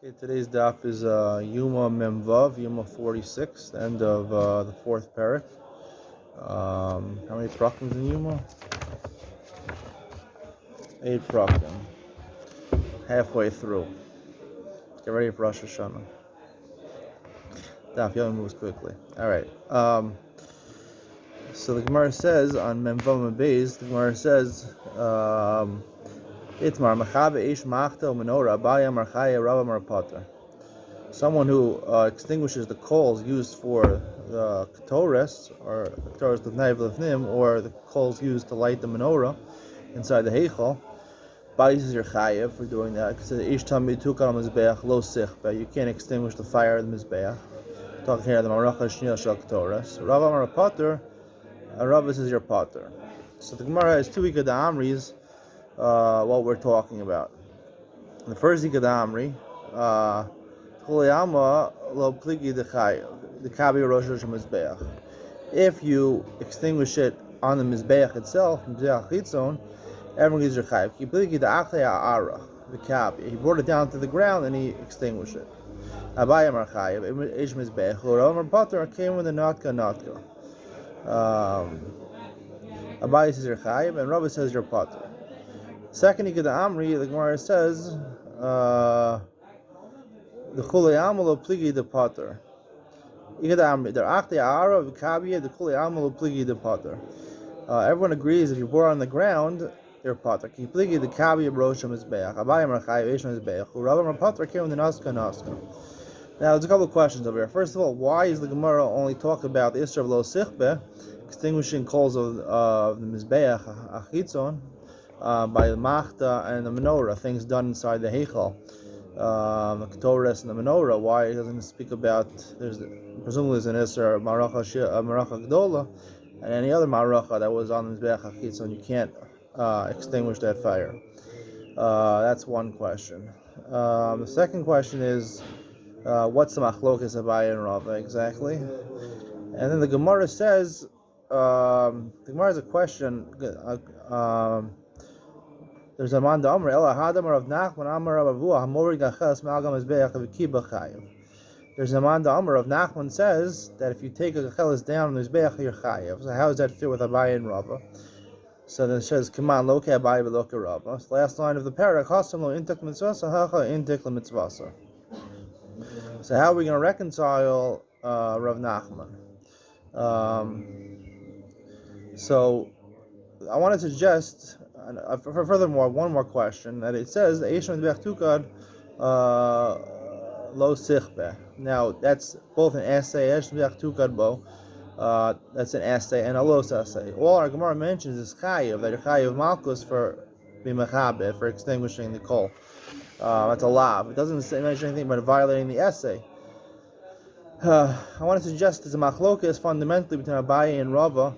Okay, today's daf is Yoma Memvav, Yoma 46, the end of the fourth parak. How many prakim in Yoma? 8 prakim. Halfway through. Get ready for Rosh Hashanah. Daf Yoma moves quickly. All right. So the Gemara says on Memvav Mebez, the Gemara says, Itmar Machabe Ish Machta Menorah Abaya Marchaya Rava Marpatra. Someone who extinguishes the coals used for the ketores, or the ketores l'fnei v'lefnim, or the coals used to light the menorah inside the heichal. Body says you're chayev for doing that because the ish tamid tukal mizbeach lo sichbe. You can't extinguish the fire of the mizbeach. Talking here the maracha shniyah shel ketores. Rav Amar Pater, Rav says you're Pater. So the Gemara has two ikad amris. What we're talking about. The first ikad amri. If you extinguish it on the mizbeach itself, mizbeach chitzon, everyone gets your chayiv. He brought it down to the ground and he extinguished it. Abaye mar chayiv, ish mizbeach. Rav Pater came with the natka. Abaye says your chayiv, and Rav says your Pater. Second ikad amri, the Gemara says. The Chulei Pligi the Potter. Everyone agrees if you bore on the ground, you're Potter. Pligi the Kabi Rosham is Beach. Abayam Rachai is Beach. Rabam Potter came in the Naska. Now there's a couple of questions over here. First of all, why is the Gemara only talk about the Isra of Lo Sichbe, extinguishing coals of the Mizbeach Achitzon by the Machta and the Menorah, things done inside the Heichal? The Ketores and the Menorah. Why doesn't it speak about? Presumably there's an Isser Maracha Gdola and any other Maracha that was on the Mizbeach Hachitzon, and you can't extinguish that fire. That's one question. The second question is, what's the Machlokas Abaye and Rava exactly? And then the Gemara says, the Gemara has a question. There's a man Amr Ela Hadamar of Nachman Amar of Avu Hamori Gachas Malgam Izbeach of Kiba Chayev. There's a man Amr of Nachman says that if you take a Gachelis down on the Izbeach you're Chayev. So how does that fit with Abaye and Rava? So then it says, come on, Loke Abaye Loke Rava. So the last line of the parak, Chasam Lo Intik Mitzvasa Hacha Intik Mitzvasa. So how are we going to reconcile Rav Nachman? So I want to suggest. Furthermore, one more question that it says the Eishim Bech Tukad Lo Sichbe. Now that's both an essay, Eishim Bech Tukad Bo. That's an essay and a los essay. All our Gemara mentions is chayiv, that you're chayiv malchus for b'mechabe, for extinguishing the coal. That's a lav. It doesn't mention anything about violating the essay. I want to suggest there's a machlokas fundamentally between Abaye and Rava.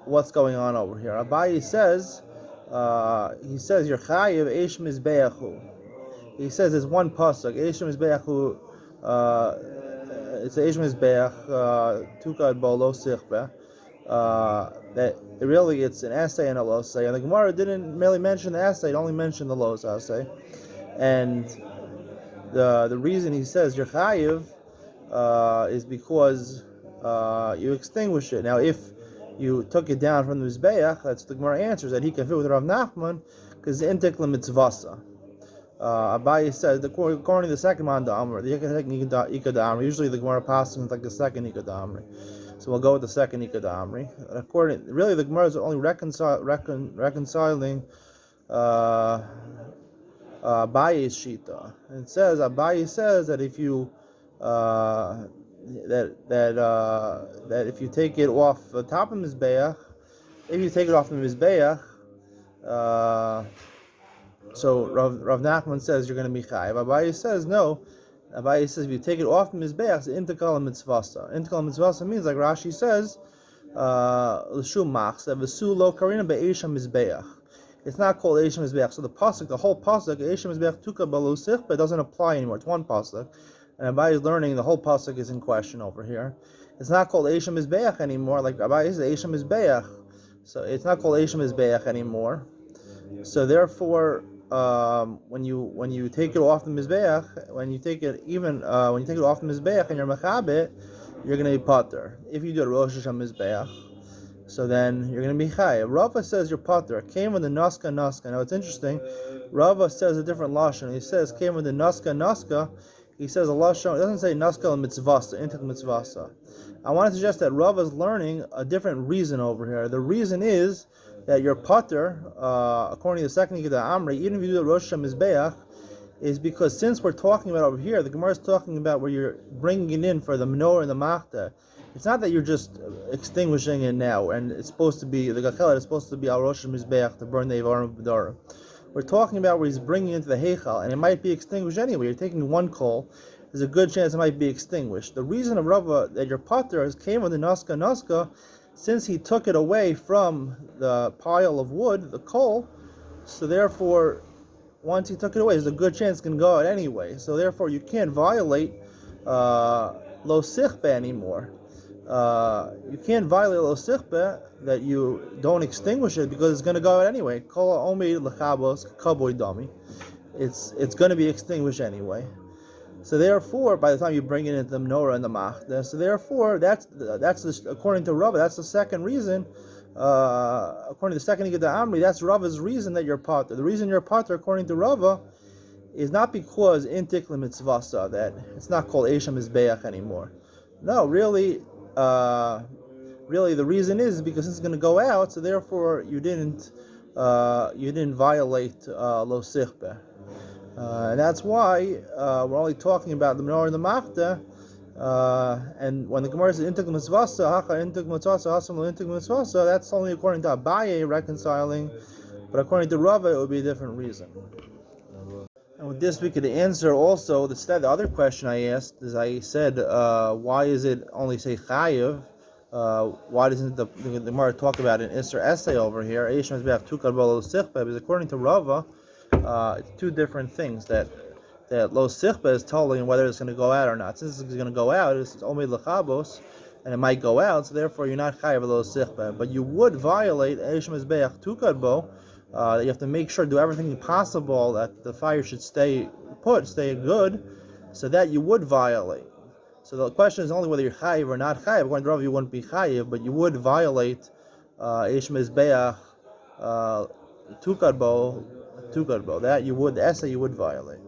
What's going on over here? Abaye says, you're chayiv eish mizbeachu. He says there's one pasuk, eish mizbeachu. It's eish mizbeach tukad bo lo sichbe. That really it's an essay and a lo say, and the Gemara didn't really mention the essay; it only mentioned the lo essay. And the reason he says you're chayiv is because you extinguish it. Now if you took it down from the Mizbeach, that's the Gemara answers that he can fit with Rav Nachman because intik l'mitzvasa. Abaye says, according to the second man Amr, the Ikad Amri, usually the Gemara passes like the second Ikad Amri. So we'll go with the second Ikad Amri. Really the Gemara is only reconciling Abaye's Shita. And it says, Abaye says that if you that if you take it off the top of Mizbeach, if you take it off the Mizbeach, so Rav Nachman says you're going to be chayiv. Abaye says no. Abaye says if you take it off the Mizbeach, it's intikal mitzvasa. Intikal mitzvasa means, like Rashi says, l'shum machsa v'su lo karina be'esha Mizbeach. It's not called esha Mizbeach. So the pasuk, the whole pasuk, esha Mizbeach tuka b'lo sich, but it doesn't apply anymore. It's one pasuk. And Abaye is learning the whole pasuk is in question over here. It's not called Eisham Mizbeach anymore, like Abaye says Eisham Mizbeach. So it's not called Eisham Mizbeach anymore. So therefore, when you take it off the mizbeach, when you take it off the mizbeach and you're mechabit, you're going to be pater. If you do a rosh hashanah mizbeach, so then you're going to be chayav. Rava says you're pater. Came with the naska naska. Now it's interesting. Rava says a different lashon. He says came with the naska naska. He says a lashon. It doesn't say naska mitzvasa, intik mitzvasa. I want to suggest that Rava is learning a different reason over here. The reason is that your pater, according to the second Yigdah Amri, even if you do the Rosh Hashanah is because since we're talking about over here, the Gemara is talking about where you're bringing it in for the menorah and the machta. It's not that you're just extinguishing it now, and it's supposed to be, the Gachelet is supposed to be al Rosh Hashanah to burn the Eivarim B'darim. We're talking about where he's bringing it into the Heichal, and it might be extinguished anyway. You're taking one coal, there's a good chance it might be extinguished. The reason of Rava that your pater came with the Naska, since he took it away from the pile of wood, the coal, so therefore, once he took it away, there's a good chance it's going to go out anyway. So therefore, you can't violate lo sichbe anymore. You can't violate lo sichbe that you don't extinguish it because it's going to go out anyway. Kol omid lechabos kaboy dami. It's going to be extinguished anyway. So therefore, by the time you bring it into the menorah and the machda, so therefore, that's according to Rava, that's the second reason. According to the second Yigdah Amri, that's Rava's reason that you're pater. The reason you're pater, according to Rava, is not because intik mitzvasa, that it's not called Eshem Mizbeach anymore. No, really, the reason is because it's going to go out, so therefore you didn't violate lo sichbeh. And that's why we're only talking about the menorah and the machta. And when the Gemara says intik mitzvasa, hacha intik mitzvasa, hasam lo intik mitzvasa, that's only according to Abaye reconciling, but according to Rava, it would be a different reason. And with this, we could answer also the other question I asked. Is I said, why is it only say chayiv? Why doesn't the Gemara talk about an Isser essay over here? Because according to Rava, it's two different things that lo sichba is telling whether it's going to go out or not. Since it's going to go out, it's omid lechabos, and it might go out. So therefore, you're not chayav lo sichba, but you would violate eish mizbeach tukadbo. You have to make sure, do everything possible that the fire should stay good, so that you would violate. So the question is only whether you're chayiv or not chayiv. According to Rav, you wouldn't be chayiv, but you would violate eish mizbeach tukadbo. That you would, the essay you would violate.